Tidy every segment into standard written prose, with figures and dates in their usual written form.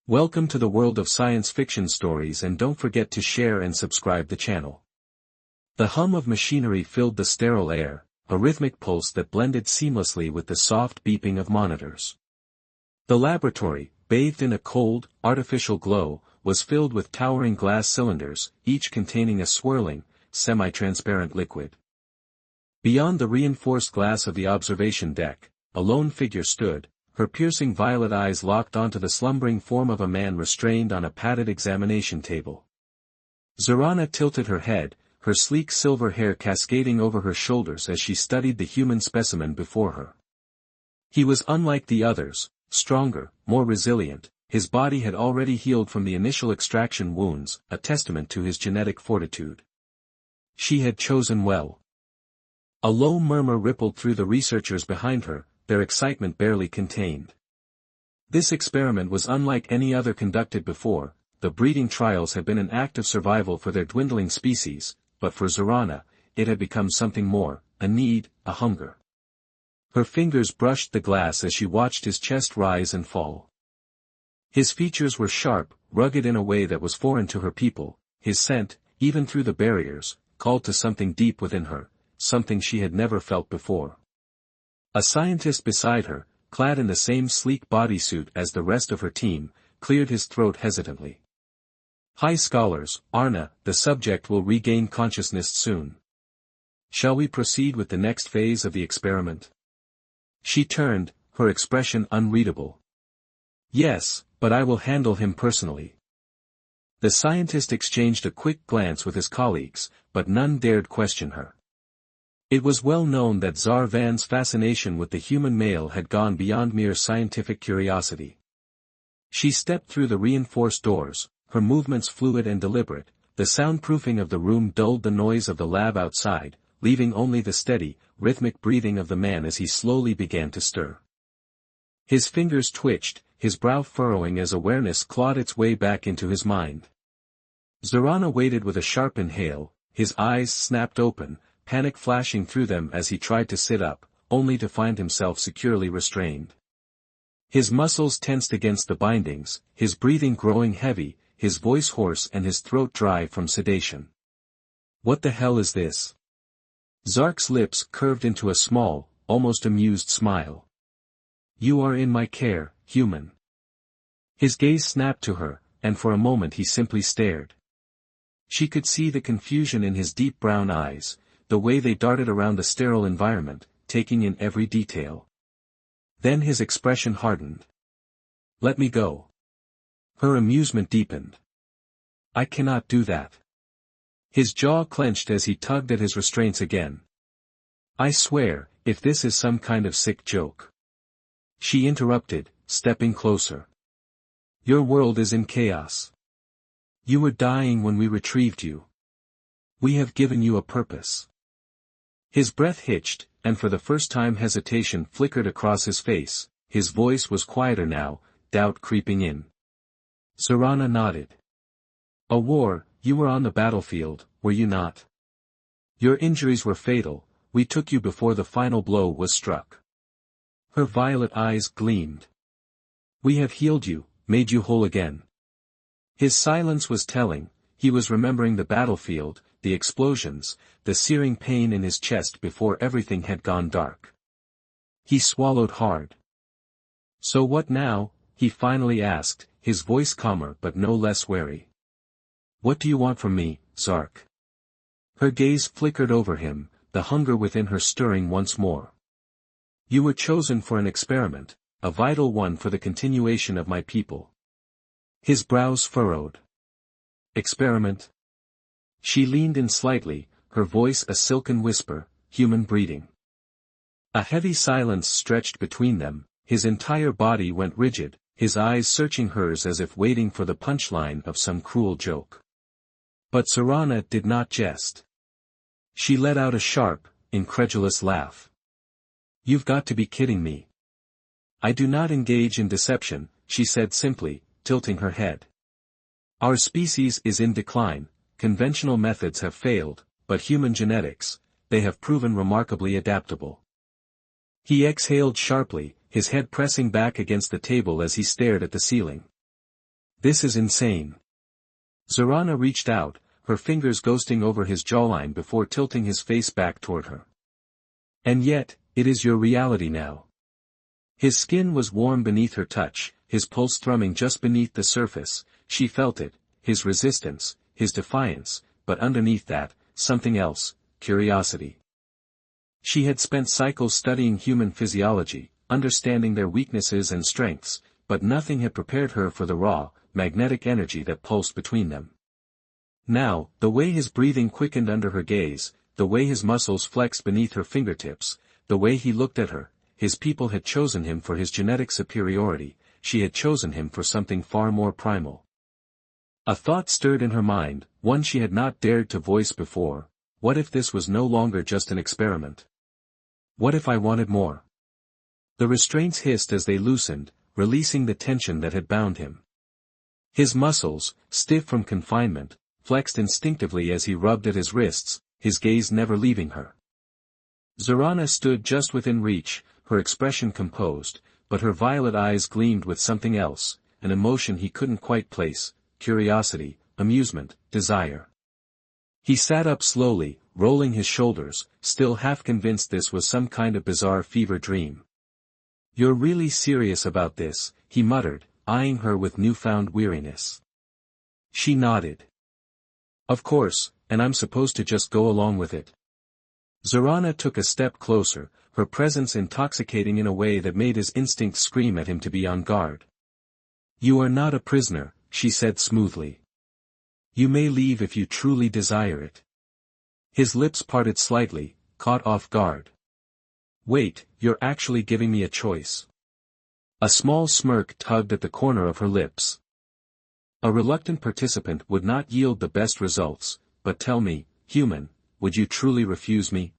Welcome to the world of science fiction stories, and don't forget to share and subscribe the channel. The hum of machinery filled the sterile air, a rhythmic pulse that blended seamlessly with the soft beeping of monitors. The laboratory, bathed in a cold, artificial glow, was filled with towering glass cylinders, each containing a swirling, semi-transparent liquid. Beyond the reinforced glass of the observation deck, a lone figure stood, her piercing violet eyes locked onto the slumbering form of a man restrained on a padded examination table. Zorana tilted her head, her sleek silver hair cascading over her shoulders as she studied the human specimen before her. He was unlike the others, stronger, more resilient. His body had already healed from the initial extraction wounds, a testament to his genetic fortitude. She had chosen well. A low murmur rippled through the researchers behind her, their excitement barely contained. This experiment was unlike any other conducted before. The breeding trials had been an act of survival for their dwindling species, but for Zorana, it had become something more, a need, a hunger. Her fingers brushed the glass as she watched his chest rise and fall. His features were sharp, rugged in a way that was foreign to her people. His scent, even through the barriers, called to something deep within her, something she had never felt before. A scientist beside her, clad in the same sleek bodysuit as the rest of her team, cleared his throat hesitantly. "High scholars, Arna, the subject will regain consciousness soon. Shall we proceed with the next phase of the experiment?" She turned, her expression unreadable. "Yes, but I will handle him personally." The scientist exchanged a quick glance with his colleagues, but none dared question her. It was well known that Tsar Van's fascination with the human male had gone beyond mere scientific curiosity. She stepped through the reinforced doors, her movements fluid and deliberate. The soundproofing of the room dulled the noise of the lab outside, leaving only the steady, rhythmic breathing of the man as he slowly began to stir. His fingers twitched, his brow furrowing as awareness clawed its way back into his mind. Zorana waited with a sharp inhale, his eyes snapped open, panic flashing through them as he tried to sit up, only to find himself securely restrained. His muscles tensed against the bindings, his breathing growing heavy, his voice hoarse and his throat dry from sedation. "What the hell is this?" Zark's lips curved into a small, almost amused smile. "You are in my care, human." His gaze snapped to her, and for a moment he simply stared. She could see the confusion in his deep brown eyes, the way they darted around the sterile environment, taking in every detail. Then his expression hardened. "Let me go." Her amusement deepened. "I cannot do that." His jaw clenched as he tugged at his restraints again. "I swear, if this is some kind of sick joke." She interrupted, stepping closer. "Your world is in chaos. You were dying when we retrieved you. We have given you a purpose." His breath hitched, and for the first time hesitation flickered across his face. His voice was quieter now, doubt creeping in. Zorana nodded. "A war, you were on the battlefield, were you not? Your injuries were fatal, we took you before the final blow was struck." Her violet eyes gleamed. "We have healed you, made you whole again." His silence was telling. He was remembering the battlefield, the explosions, the searing pain in his chest before everything had gone dark. He swallowed hard. "So what now?" he finally asked, his voice calmer but no less wary. "What do you want from me, Zark?" Her gaze flickered over him, the hunger within her stirring once more. "You were chosen for an experiment, a vital one for the continuation of my people." His brows furrowed. "Experiment?" She leaned in slightly, her voice a silken whisper, "Human breeding." A heavy silence stretched between them, his entire body went rigid, his eyes searching hers as if waiting for the punchline of some cruel joke. But Zorana did not jest. She let out a sharp, incredulous laugh. "You've got to be kidding me." "I do not engage in deception," she said simply, tilting her head. "Our species is in decline. Conventional methods have failed, but human genetics, they have proven remarkably adaptable." He exhaled sharply, his head pressing back against the table as he stared at the ceiling. This is insane. Zorana reached out, her fingers ghosting over his jawline before tilting his face back toward her. And yet, it is your reality now. His skin was warm beneath her touch, his pulse thrumming just beneath the surface. She felt it, his resistance, his defiance, but underneath that, something else, curiosity. She had spent cycles studying human physiology, understanding their weaknesses and strengths, but nothing had prepared her for the raw, magnetic energy that pulsed between them. Now, the way his breathing quickened under her gaze, the way his muscles flexed beneath her fingertips, the way he looked at her, his people had chosen him for his genetic superiority, she had chosen him for something far more primal. A thought stirred in her mind, one she had not dared to voice before. What if this was no longer just an experiment? What if I wanted more? The restraints hissed as they loosened, releasing the tension that had bound him. His muscles, stiff from confinement, flexed instinctively as he rubbed at his wrists, his gaze never leaving her. Zorana stood just within reach, her expression composed, but her violet eyes gleamed with something else, an emotion he couldn't quite place, curiosity, amusement, desire. He sat up slowly, rolling his shoulders, still half convinced this was some kind of bizarre fever dream. You're really serious about this, he muttered, eyeing her with newfound weariness. She nodded. Of course, and I'm supposed to just go along with it. Zorana took a step closer, her presence intoxicating in a way that made his instincts scream at him to be on guard. You are not a prisoner, she said smoothly. You may leave if you truly desire it. His lips parted slightly, caught off guard. Wait, you're actually giving me a choice. A small smirk tugged at the corner of her lips. A reluctant participant would not yield the best results, but tell me, human, would you truly refuse me?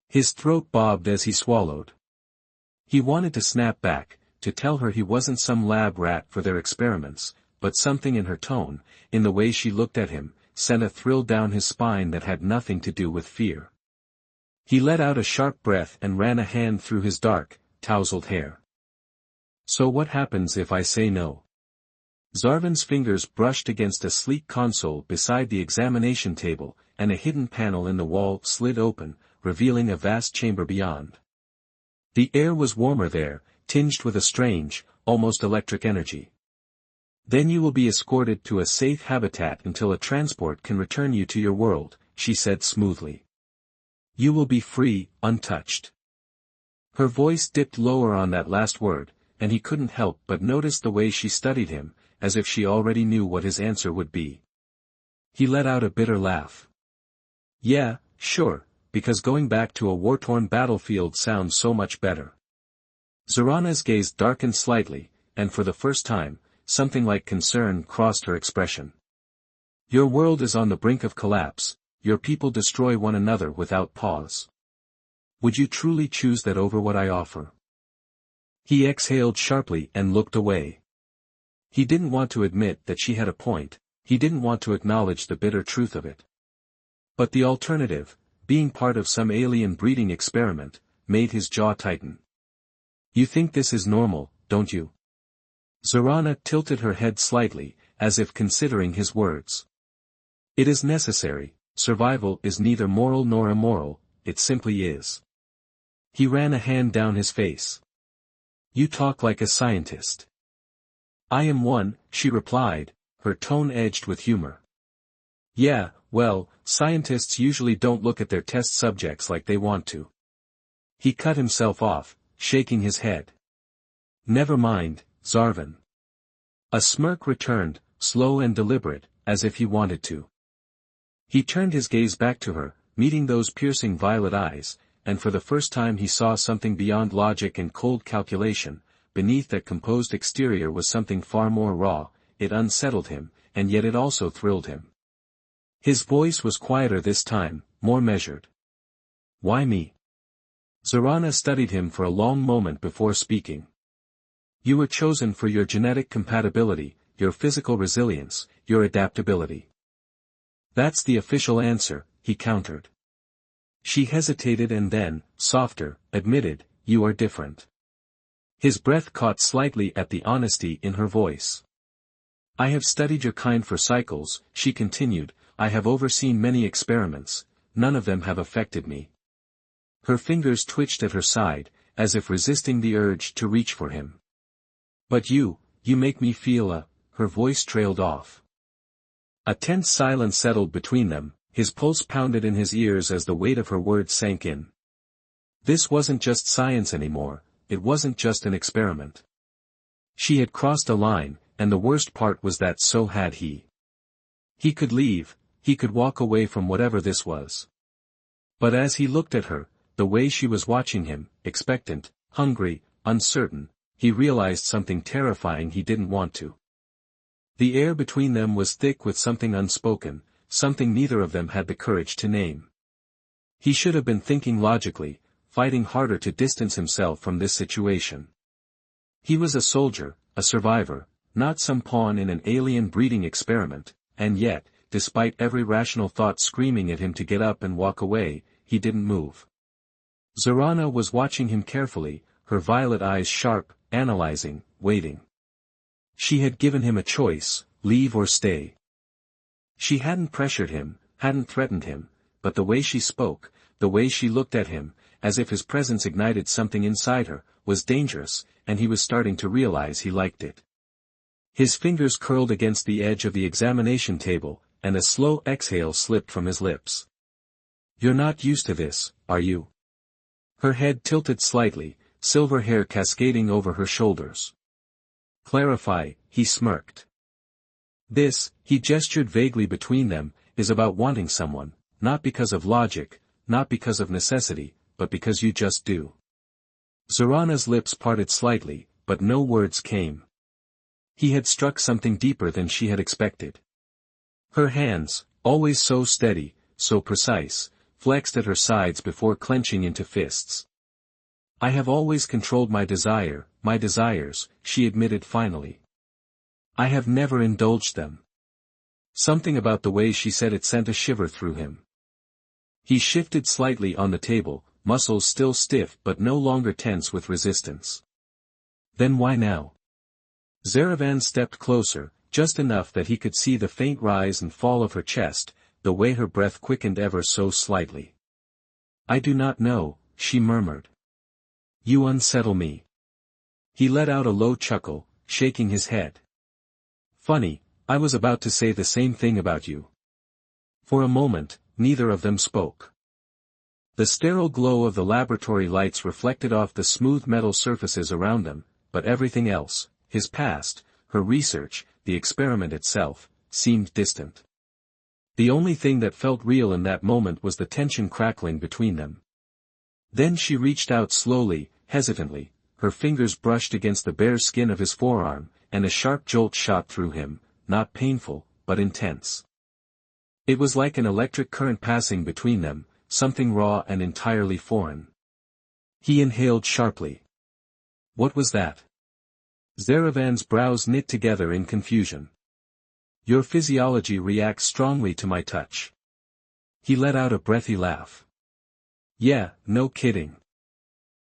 His throat bobbed as he swallowed. He wanted to snap back, to tell her he wasn't some lab rat for their experiments, but something in her tone, in the way she looked at him, sent a thrill down his spine that had nothing to do with fear. He let out a sharp breath and ran a hand through his dark, tousled hair. So what happens if I say no? Zarvan's fingers brushed against a sleek console beside the examination table, and a hidden panel in the wall slid open, revealing a vast chamber beyond. The air was warmer there, tinged with a strange, almost electric energy. Then you will be escorted to a safe habitat until a transport can return you to your world, she said smoothly. You will be free, untouched. Her voice dipped lower on that last word, and he couldn't help but notice the way she studied him, as if she already knew what his answer would be. He let out a bitter laugh. Yeah, sure, because going back to a war-torn battlefield sounds so much better. Zorana's gaze darkened slightly, and for the first time, something like concern crossed her expression. Your world is on the brink of collapse, your people destroy one another without pause. Would you truly choose that over what I offer? He exhaled sharply and looked away. He didn't want to admit that she had a point, he didn't want to acknowledge the bitter truth of it. But the alternative, being part of some alien breeding experiment, made his jaw tighten. You think this is normal, don't you? Zorana tilted her head slightly, as if considering his words. It is necessary, survival is neither moral nor immoral, it simply is. He ran a hand down his face. You talk like a scientist. I am one, she replied, her tone edged with humor. Yeah, well, scientists usually don't look at their test subjects like they want to. He cut himself off, shaking his head. Never mind, Zarvan. A smirk returned, slow and deliberate, as if he wanted to. He turned his gaze back to her, meeting those piercing violet eyes, and for the first time he saw something beyond logic and cold calculation. Beneath that composed exterior was something far more raw. It unsettled him, and yet it also thrilled him. His voice was quieter this time, more measured. Why me? Zorana studied him for a long moment before speaking. You were chosen for your genetic compatibility, your physical resilience, your adaptability. That's the official answer, he countered. She hesitated and then, softer, admitted, you are different. His breath caught slightly at the honesty in her voice. I have studied your kind for cycles, she continued, I have overseen many experiments, none of them have affected me. Her fingers twitched at her side, as if resisting the urge to reach for him. But you make me feel her voice trailed off. A tense silence settled between them, his pulse pounded in his ears as the weight of her words sank in. This wasn't just science anymore, it wasn't just an experiment. She had crossed a line, and the worst part was that so had he. He could leave, he could walk away from whatever this was. But as he looked at her, the way she was watching him, expectant, hungry, uncertain, he realized something terrifying he didn't want to. The air between them was thick with something unspoken, something neither of them had the courage to name. He should have been thinking logically, fighting harder to distance himself from this situation. He was a soldier, a survivor, not some pawn in an alien breeding experiment, and yet, despite every rational thought screaming at him to get up and walk away, he didn't move. Zorana was watching him carefully, her violet eyes sharp, analyzing, waiting. She had given him a choice, leave or stay. She hadn't pressured him, hadn't threatened him, but the way she spoke, the way she looked at him, as if his presence ignited something inside her, was dangerous, and he was starting to realize he liked it. His fingers curled against the edge of the examination table, and a slow exhale slipped from his lips. You're not used to this, are you? Her head tilted slightly, silver hair cascading over her shoulders. Clarify, he smirked. This, he gestured vaguely between them, is about wanting someone, not because of logic, not because of necessity, but because you just do. Zorana's lips parted slightly, but no words came. He had struck something deeper than she had expected. Her hands, always so steady, so precise, flexed at her sides before clenching into fists. I have always controlled my desires, she admitted finally. I have never indulged them. Something about the way she said it sent a shiver through him. He shifted slightly on the table, muscles still stiff but no longer tense with resistance. Then why now? Zeravan stepped closer, just enough that he could see the faint rise and fall of her chest, the way her breath quickened ever so slightly. I do not know, she murmured. You unsettle me. He let out a low chuckle, shaking his head. Funny, I was about to say the same thing about you. For a moment, neither of them spoke. The sterile glow of the laboratory lights reflected off the smooth metal surfaces around them, but everything else, his past, her research, the experiment itself, seemed distant. The only thing that felt real in that moment was the tension crackling between them. Then she reached out slowly, hesitantly, her fingers brushed against the bare skin of his forearm, and a sharp jolt shot through him, not painful, but intense. It was like an electric current passing between them, something raw and entirely foreign. He inhaled sharply. What was that? Zeravan's brows knit together in confusion. Your physiology reacts strongly to my touch. He let out a breathy laugh. Yeah, no kidding.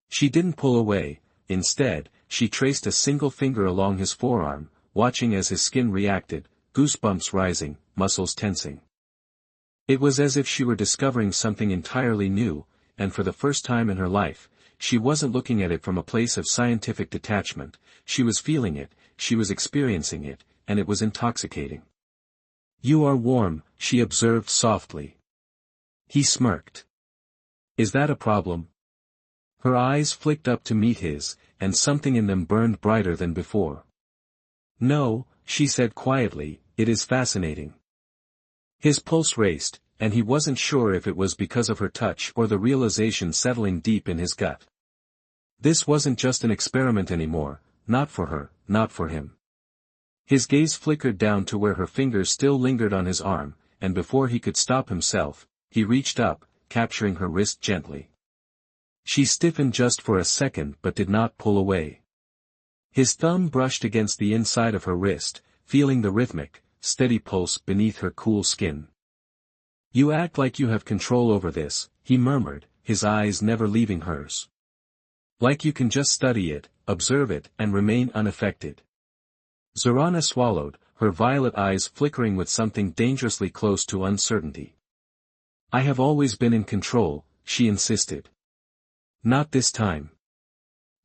She didn't pull away, instead, she traced a single finger along his forearm, watching as his skin reacted, goosebumps rising, muscles tensing. It was as if she were discovering something entirely new, and for the first time in her life, she wasn't looking at it from a place of scientific detachment, she was feeling it, she was experiencing it, and it was intoxicating. You are warm, she observed softly. He smirked. Is that a problem? Her eyes flicked up to meet his, and something in them burned brighter than before. No, she said quietly, it is fascinating. His pulse raced, and he wasn't sure if it was because of her touch or the realization settling deep in his gut. This wasn't just an experiment anymore, not for her, not for him. His gaze flickered down to where her fingers still lingered on his arm, and before he could stop himself, he reached up, capturing her wrist gently. She stiffened just for a second but did not pull away. His thumb brushed against the inside of her wrist, feeling the rhythmic, steady pulse beneath her cool skin. You act like you have control over this, he murmured, his eyes never leaving hers. Like you can just study it, observe it, and remain unaffected. Zorana swallowed, her violet eyes flickering with something dangerously close to uncertainty. "I have always been in control," she insisted. "Not this time."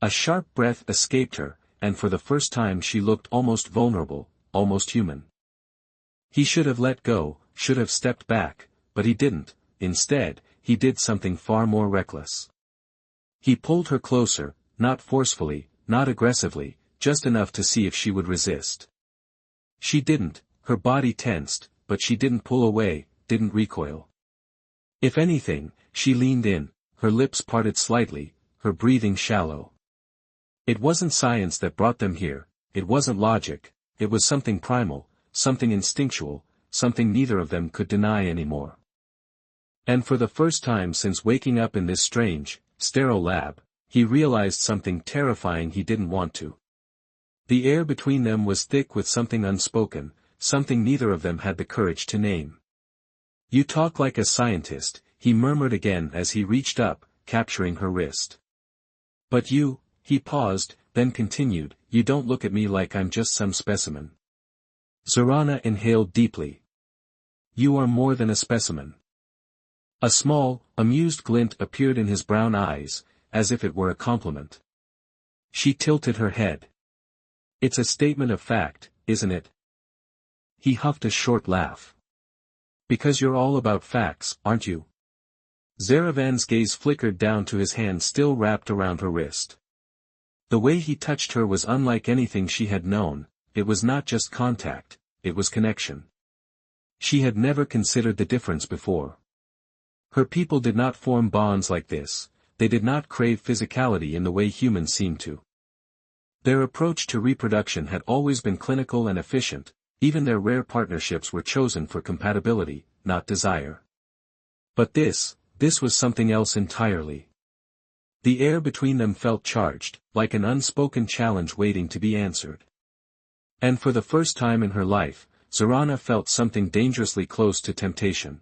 A sharp breath escaped her, and for the first time she looked almost vulnerable, almost human. He should have let go, should have stepped back, but he didn't. Instead, he did something far more reckless. He pulled her closer, not forcefully, not aggressively, just enough to see if she would resist. She didn't, her body tensed, but she didn't pull away, didn't recoil. If anything, she leaned in, her lips parted slightly, her breathing shallow. It wasn't science that brought them here, it wasn't logic, it was something primal, something instinctual, something neither of them could deny anymore. And for the first time since waking up in this strange, sterile lab, he realized something terrifying he didn't want to. The air between them was thick with something unspoken, something neither of them had the courage to name. "You talk like a scientist," he murmured again as he reached up, capturing her wrist. "But you," he paused, then continued, "you don't look at me like I'm just some specimen." Zorana inhaled deeply. "You are more than a specimen." A small, amused glint appeared in his brown eyes, as if it were a compliment. She tilted her head. "It's a statement of fact, isn't it?" He huffed a short laugh. "Because you're all about facts, aren't you?" Zeravan's gaze flickered down to his hand still wrapped around her wrist. The way he touched her was unlike anything she had known. It was not just contact, it was connection. She had never considered the difference before. Her people did not form bonds like this, they did not crave physicality in the way humans seem to. Their approach to reproduction had always been clinical and efficient, even their rare partnerships were chosen for compatibility, not desire. But this was something else entirely. The air between them felt charged, like an unspoken challenge waiting to be answered. And for the first time in her life, Zorana felt something dangerously close to temptation.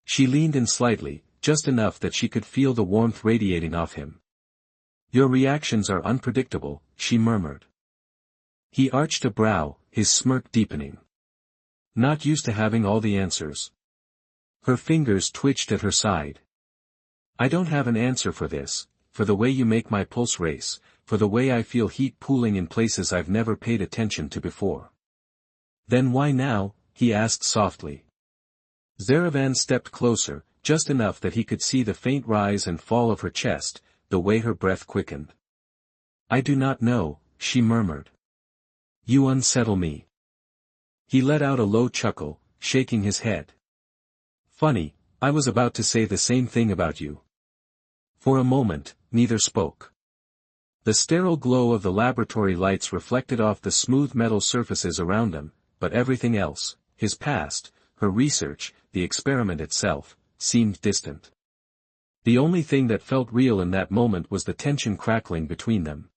She leaned in slightly, just enough that she could feel the warmth radiating off him. "Your reactions are unpredictable," she murmured. He arched a brow, his smirk deepening. "Not used to having all the answers." Her fingers twitched at her side. "I don't have an answer for this, for the way you make my pulse race, for the way I feel heat pooling in places I've never paid attention to before." "Then why now?" he asked softly. Zeravan stepped closer, just enough that he could see the faint rise and fall of her chest, the way her breath quickened. "I do not know," she murmured. "You unsettle me." He let out a low chuckle, shaking his head. "Funny, I was about to say the same thing about you." For a moment, neither spoke. The sterile glow of the laboratory lights reflected off the smooth metal surfaces around them, but everything else, his past, her research, the experiment itself, seemed distant. The only thing that felt real in that moment was the tension crackling between them.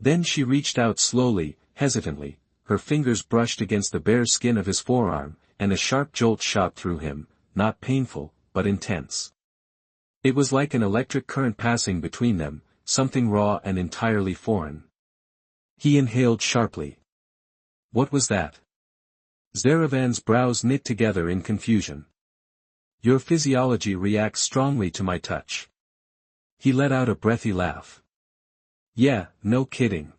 Then she reached out slowly, hesitantly, her fingers brushed against the bare skin of his forearm, and a sharp jolt shot through him, not painful, but intense. It was like an electric current passing between them, something raw and entirely foreign. He inhaled sharply. What was that? Zeravan's brows knit together in confusion. Your physiology reacts strongly to my touch. He let out a breathy laugh. Yeah, no kidding.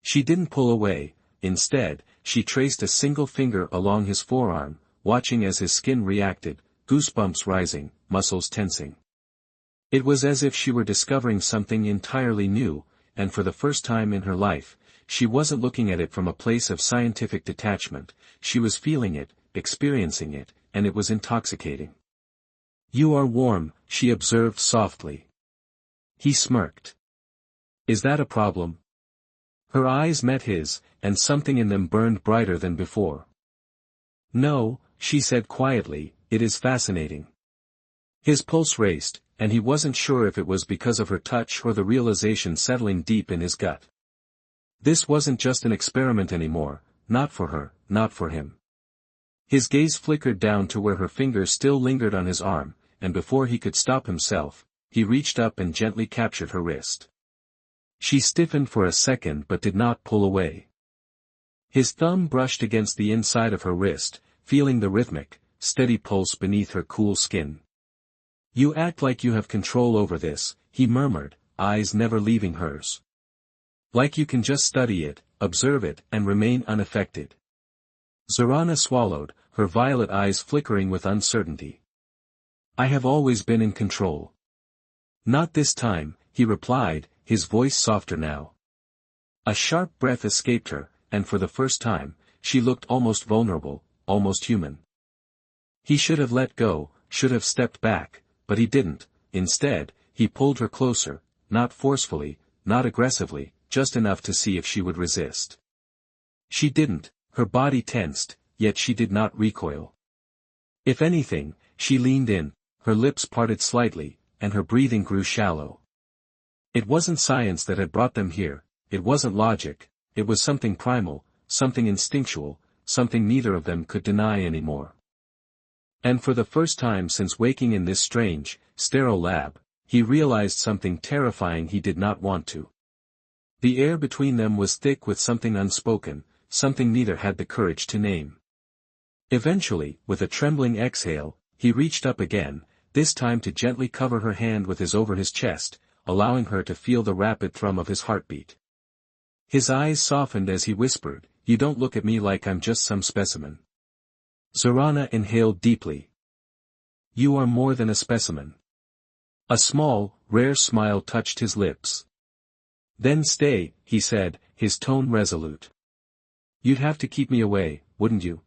She didn't pull away, instead, she traced a single finger along his forearm, watching as his skin reacted, goosebumps rising, muscles tensing. It was as if she were discovering something entirely new, and for the first time in her life, she wasn't looking at it from a place of scientific detachment, she was feeling it, experiencing it, and it was intoxicating. You are warm, she observed softly. He smirked. Is that a problem? Her eyes met his, and something in them burned brighter than before. No, she said quietly, it is fascinating. His pulse raced, and he wasn't sure if it was because of her touch or the realization settling deep in his gut. This wasn't just an experiment anymore, not for her, not for him. His gaze flickered down to where her fingers still lingered on his arm, and before he could stop himself, he reached up and gently captured her wrist. She stiffened for a second but did not pull away. His thumb brushed against the inside of her wrist, feeling the rhythmic, steady pulse beneath her cool skin. You act like you have control over this, he murmured, eyes never leaving hers. Like you can just study it, observe it, and remain unaffected. Zorana swallowed, her violet eyes flickering with uncertainty. I have always been in control. Not this time, he replied, his voice softer now. A sharp breath escaped her, and for the first time, she looked almost vulnerable, almost human. He should have let go, should have stepped back, but he didn't. Instead, he pulled her closer, not forcefully, not aggressively, just enough to see if she would resist. She didn't, her body tensed, yet she did not recoil. If anything, she leaned in, her lips parted slightly, and her breathing grew shallow. It wasn't science that had brought them here, it wasn't logic, it was something primal, something instinctual, something neither of them could deny anymore. And for the first time since waking in this strange, sterile lab, he realized something terrifying he did not want to. The air between them was thick with something unspoken, something neither had the courage to name. Eventually, with a trembling exhale, he reached up again, this time to gently cover her hand with his over his chest, allowing her to feel the rapid thrum of his heartbeat. His eyes softened as he whispered, "You don't look at me like I'm just some specimen." Zorana inhaled deeply. "You are more than a specimen." A small, rare smile touched his lips. "Then stay," he said, his tone resolute. "You'd have to keep me away, wouldn't you?"